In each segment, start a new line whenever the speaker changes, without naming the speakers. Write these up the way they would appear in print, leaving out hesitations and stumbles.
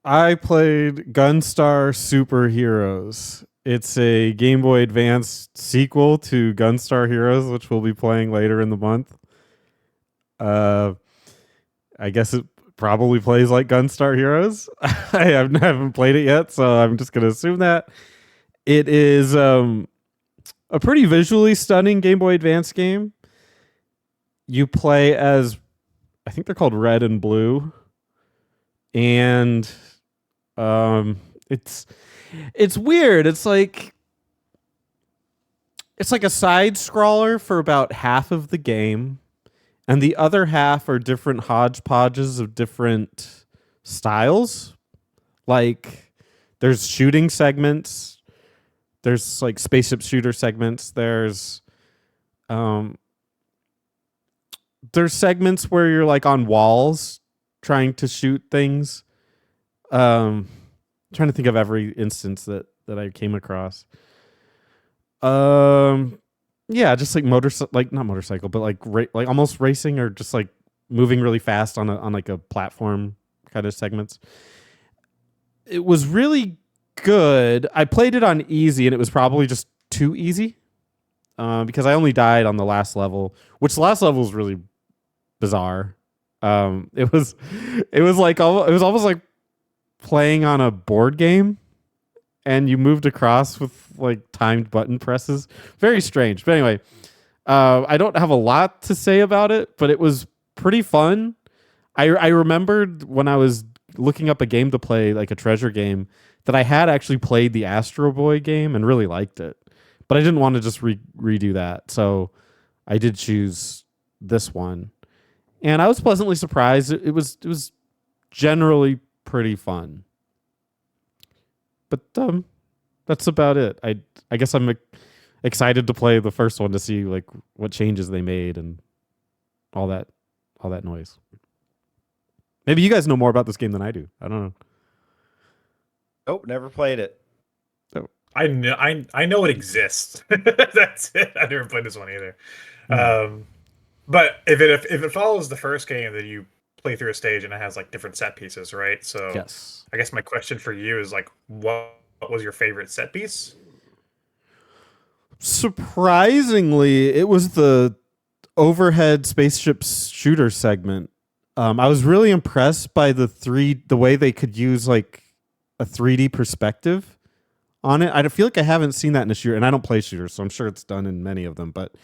I played Gunstar Superheroes. It's a Game Boy Advance sequel to Gunstar Heroes, which we'll be playing later in the month. Uh, I guess it probably plays like Gunstar Heroes. haven't played it yet, so I'm just going to assume that. It is a pretty visually stunning Game Boy Advance game. You play as, I think they're called Red and Blue, and um, it's it's weird. It's like a side scroller for about half of the game, and the other half are different hodgepodges of different styles. Like there's shooting segments, there's like spaceship shooter segments, um there's segments where you're like on walls trying to shoot things. Trying to think of every instance that I came across. Um, yeah, just like like not motorcycle, but like like almost racing or just like moving really fast on like a platform kind of segments. It was really good. I played it on easy, and it was probably just too easy. Because I only died on the last level, which the last level was really bizarre. It was, it was like it was almost like playing on a board game, and you moved across with like timed button presses. Very strange. But anyway, I don't have a lot to say about it, but it was pretty fun. I remembered when I was looking up a game to play, like a treasure game, that I had actually played the Astro Boy game and really liked it. But I didn't want to just redo that. So I did choose this one. And I was pleasantly surprised. It was generally pretty fun. But that's about it. I guess I'm excited to play the first one to see like what changes they made and all that noise. Maybe you guys know more about this game than I do. I don't know.
Nope, never played it.
Oh.
I know it exists. That's it. I never played this one either.
Hmm.
But if it follows the first game that you play through a stage and it has like different set pieces, right? So
Yes.
I guess my question for you is like, what was your favorite set piece?
Surprisingly, it was the overhead spaceship shooter segment. I was really impressed by the way they could use like a 3D perspective on it. I feel like I haven't seen that in a shooter, and I don't play shooters, so I'm sure it's done in many of them. But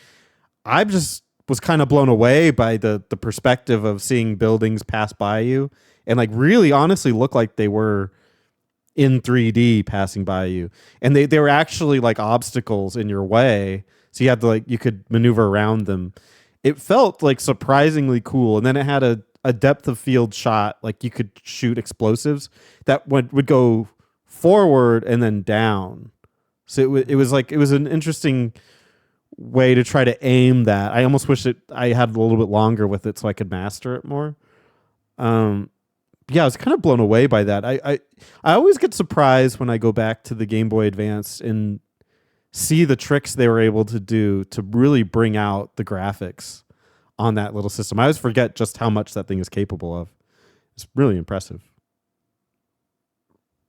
I just was kind of blown away by the perspective of seeing buildings pass by you and like really honestly look like they were in 3D passing by you. And they were actually like obstacles in your way. So you had to like you could maneuver around them. It felt like surprisingly cool. And then it had a depth of field shot, like you could shoot explosives that would go forward and then down. So it was like it was an interesting way to try to aim that. I almost wish I had a little bit longer with it so I could master it more. Um, yeah, I was kind of blown away by that. I always get surprised when I go back to the Game Boy Advance and see the tricks they were able to do to really bring out the graphics on that little system. I always forget just how much that thing is capable of. It's really impressive.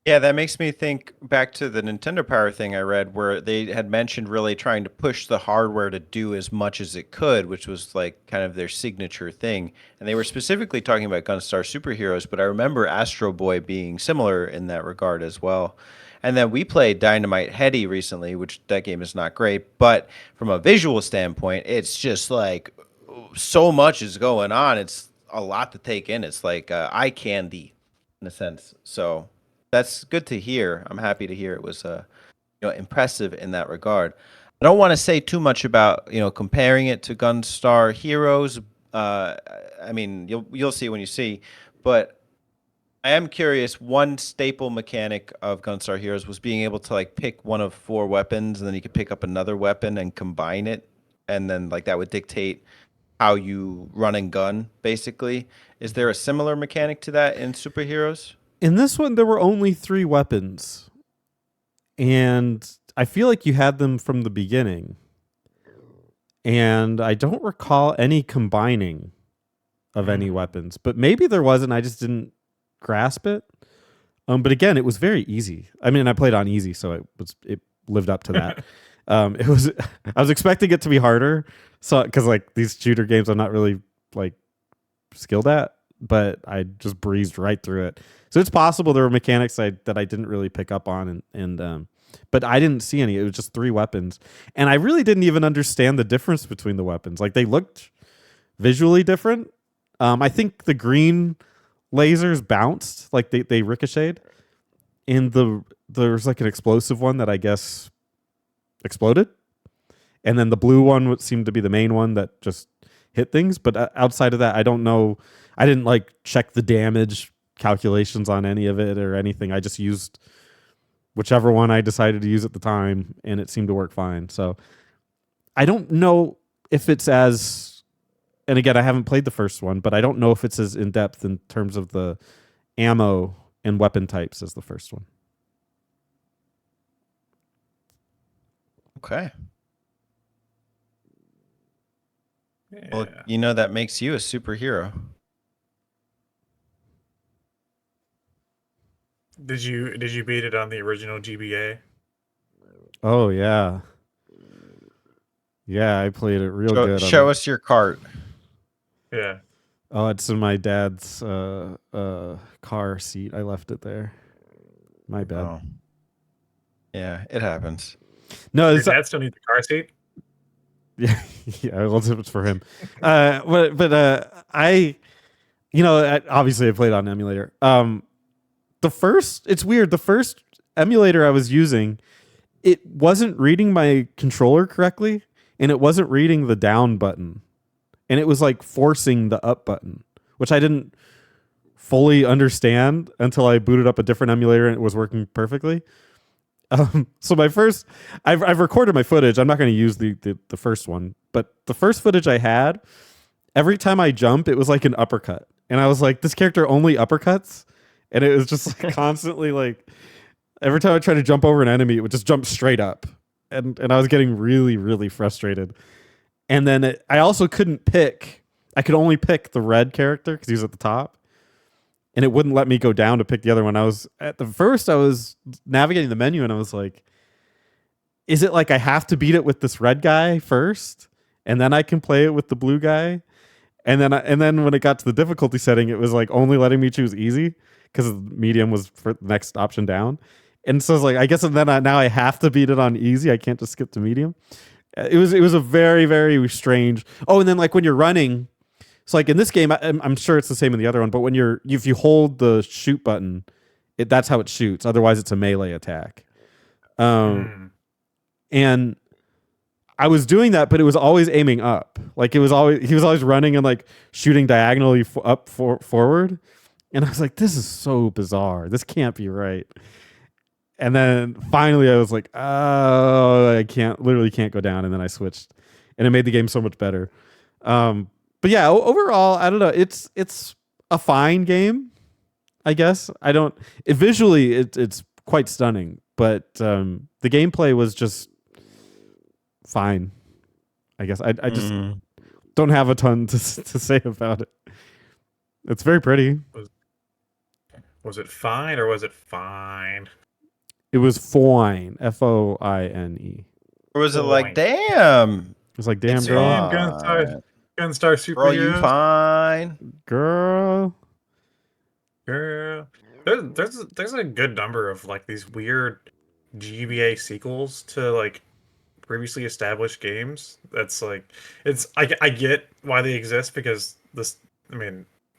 Yeah, that makes me think back to the Nintendo Power thing I read where they had mentioned really trying to push the hardware to do as much as it could, which was like kind of their signature thing. And they were specifically talking about Gunstar Superheroes, but I remember Astro Boy being similar in that regard as well. And then we played Dynamite Heady recently, which that game is not great, but from a visual standpoint, it's just like so much is going on. It's a lot to take in. It's like eye candy in a sense. So that's good to hear. I'm happy to hear it was impressive in that regard. I don't want to say too much about comparing it to Gunstar Heroes. Uh, I mean, you'll see when you see, but I am curious. One staple mechanic of Gunstar Heroes was being able to like pick one of four weapons, and then you could pick up another weapon and combine it, and then like that would dictate how you run and gun. Basically, is there a similar mechanic to that in Superheroes?
In this one, there were only 3 weapons, and I feel like you had them from the beginning. And I don't recall any combining of any
Mm.
weapons, but maybe there wasn't. I just didn't grasp it. But again, it was very easy. I mean, I played on easy, so it lived up to that. It was I was expecting it to be harder, so because like these shooter games, I'm not really like skilled at, but I just breezed right through it. So it's possible there were mechanics that I didn't really pick up on, and but I didn't see any. It was just 3 weapons, and I really didn't even understand the difference between the weapons. Like they looked visually different. I think the green lasers bounced, like they ricocheted, and there's like an explosive one that I guess exploded, and then the blue one seemed to be the main one that just hit things. But outside of that, I don't know. I didn't like check the damage calculations on any of it or anything. I just used whichever one I decided to use at the time, and it seemed to work fine. So I don't know if it's as, and again, I haven't played the first one, but I don't know if it's as in depth in terms of the ammo and weapon types as the first one.
Okay.
Yeah.
Well, you know that makes you a superhero.
Did you beat it on the original GBA?
Oh yeah, yeah, I played it real good.
Show us your cart.
Yeah.
Oh, it's in my dad's car seat. I left it there. My bad.
Oh. Yeah, it happens.
No,
Your
it's
dad still needs the car seat?
yeah, yeah. Well, it's for him. But I, obviously I played on emulator. It's weird. The first emulator I was using, it wasn't reading my controller correctly, and it wasn't reading the down button, and it was like forcing the up button, which I didn't fully understand until I booted up a different emulator and it was working perfectly. So I've recorded my footage. I'm not going to use the first one, but the first footage I had, every time I jump, it was like an uppercut, and I was like, this character only uppercuts. And it was just like constantly like every time I tried to jump over an enemy, it would just jump straight up. And I was getting really, really frustrated. And then I also couldn't pick. I could only pick the red character because he was at the top. And it wouldn't let me go down to pick the other one. I was navigating the menu and I was like, is it like I have to beat it with this red guy first? And then I can play it with the blue guy? And then when it got to the difficulty setting, it was like only letting me choose easy, because medium was for the next option down. And so I was like, I guess now I have to beat it on easy. I can't just skip to medium. It was a very, very strange. Oh, and then like when you're running, so like in this game, I'm sure it's the same in the other one, but if you hold the shoot button, that's how it shoots. Otherwise, it's a melee attack. And I was doing that, but it was always aiming up. Like he was always running and like shooting diagonally forward. And I was like, this is so bizarre. This can't be right. And then finally I was like, oh, literally can't go down. And then I switched, and it made the game so much better. But yeah, overall, I don't know. It's a fine game, I guess. Visually it's quite stunning, but the gameplay was just fine. I guess I just don't have a ton to say about it. It's very pretty.
Was it fine or was it fine?
It was fine. Foine.
Or was it like, damn?
It was like, damn,
It's
girl.
fine.
Gunstar superheroes.
Girl, you fine?
Girl.
There's a good number of like these weird GBA sequels to like previously established games. That's like, I get why they exist, because the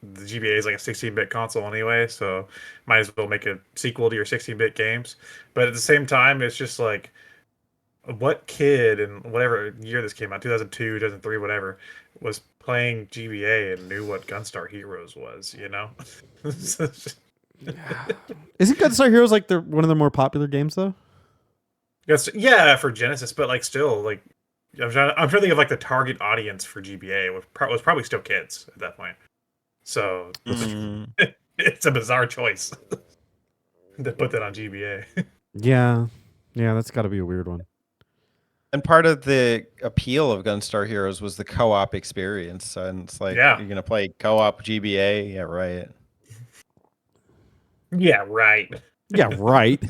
GBA is like a 16-bit console anyway, so might as well make a sequel to your 16-bit games. But at the same time, it's just like, what kid in whatever year this came out, 2002, 2003, whatever, was playing GBA and knew what Gunstar Heroes was, you know?
Isn't Gunstar Heroes like one of the more popular games though?
Yeah, for Genesis, but like still, like I'm trying to think of like the target audience for GBA was probably still kids at that point. So it's a bizarre choice to put that on GBA.
Yeah, that's got to be a weird one.
And part of the appeal of Gunstar Heroes was the co-op experience. And it's like, you're going to play co-op GBA? Yeah, right.
Yeah, right.
Yeah, right.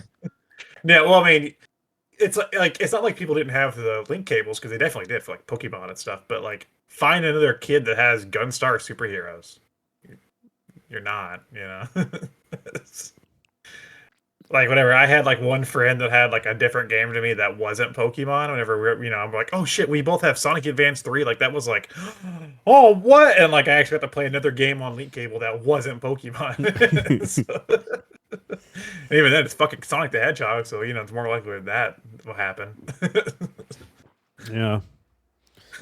Yeah, well, I mean, it's like it's not like people didn't have the link cables because they definitely did for like Pokemon and stuff. But like, find another kid that has Gunstar superheroes. You're not, you know. It's- like whatever. I had like one friend that had like a different game to me that wasn't Pokemon. Whenever I'm like, oh shit, we both have Sonic Advance 3. Like that was like, oh what? And like I actually got to play another game on link cable that wasn't Pokemon. Even then, it's fucking Sonic the Hedgehog, so it's more likely that will happen.
Yeah.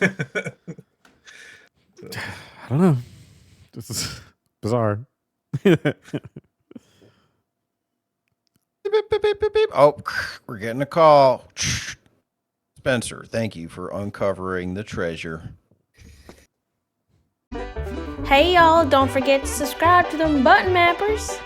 I don't know. This is bizarre.
Beep, beep, beep, beep, beep. Oh, we're getting a call. Spencer, thank you for uncovering the treasure.
Hey y'all, don't forget to subscribe to them button mappers.